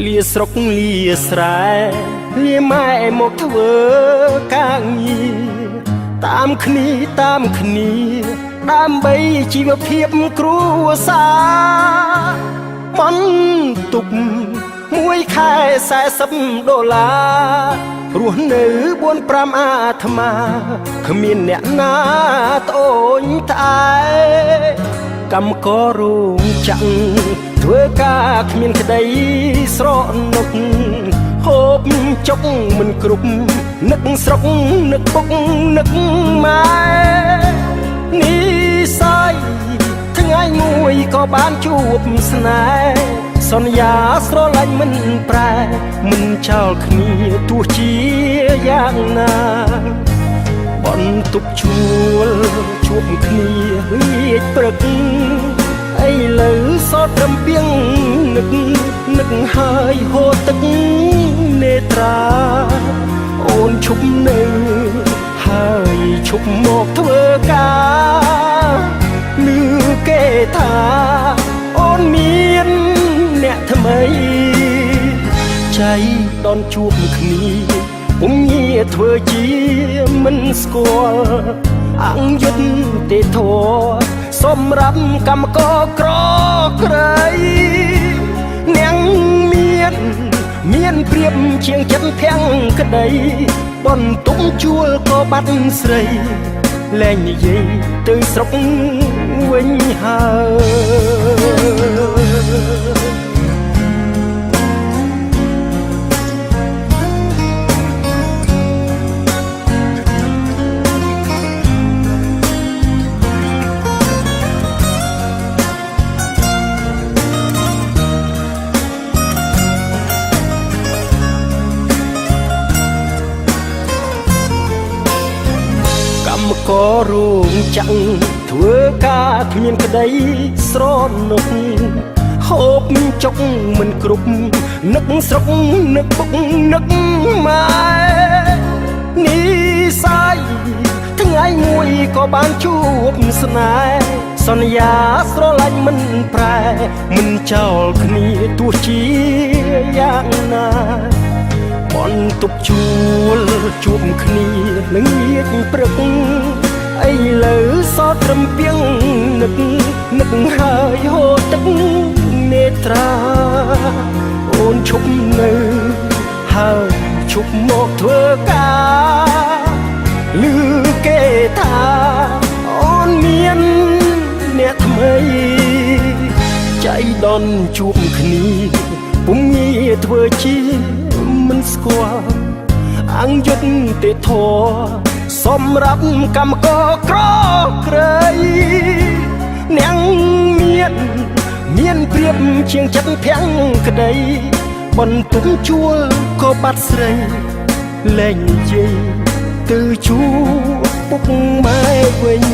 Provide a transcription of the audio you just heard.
lia srok liaស្រែliaម៉ែមកធ្វើការងារតាមគ្នាដើម្បីជីវភាពគ្រួសារបន្ទុកមួយខែ$40រស់នៅ4-5អាត្មាគ្មានអ្នកណាត្អូញត្អែកម្មកររោងចក្រធ្វើការគ្មានក្តីស្រណុកហូបចុកមិនគ្រប់នឹកស្រុកនឹកពុកនឹកម៉ែនេះសាយថ្ងៃមួយក៏បានជួបស្នេហ៍សន្យាស្រឡាញ់មិនប្រែមិនចោលគ្នាទោះជាយ៉ាងណាបន្ទប់ជួលជួបគ្នាលាចព្រឹកឥឡូវសតត្រឹមពីងនឹកហើយហូរទឹកនេត្រាអូនឈប់នៅហើយឈប់មកធ្វើការលឺគេថាអូនមានអ្នកថ្មីចៃដនជួបគ្នាពុំងាធ្វើជាមិនស្គាល់អង្យុទ្ធទេធរសម្រាប់កម្មករក្រក្រៃនាងមានព្រៀបជាងចិត្តភាំងក្តីបន្ទុំជួលក៏បាត់ស្រីលែងនិយាយទៅស្រុកវិញហើយកម្មកររោងចក្រធ្វើការគ្មានក្តីស្រណុកហូបចុកមិនគ្រប់នឹកស្រុកនឹកពុកនឹកម៉ែនេះសាយថ្ងៃមួយក៏បានជួបស្នេហ៍សន្យាស្រឡាញ់មិនប្រែមិនចោលគ្នាទោះជាយ៉ាងណាបន្ទប់ជួលជួបគ្នានឹងងាកព្រឹកឥឡូវសតត្រឹមពីងនឹកហើយហូរទឹកនេត្រាអូនឈប់នៅហើយឈប់មកធ្វើការឮគេថាអូនមានអ្នកថ្មីចៃដនជួបគ្នាពុំងាធ្វើជាមិនស្គាល់អង្យុទ្ធទេធរសម្រាប់កម្មករក្រក្រៃនាងមានព្រៀបជាងចិត្តភាំងក្តីបន្ទុំជួលក៏បាត់ស្រីលែងនិយាយទៅជួពុកម៉ែវិញ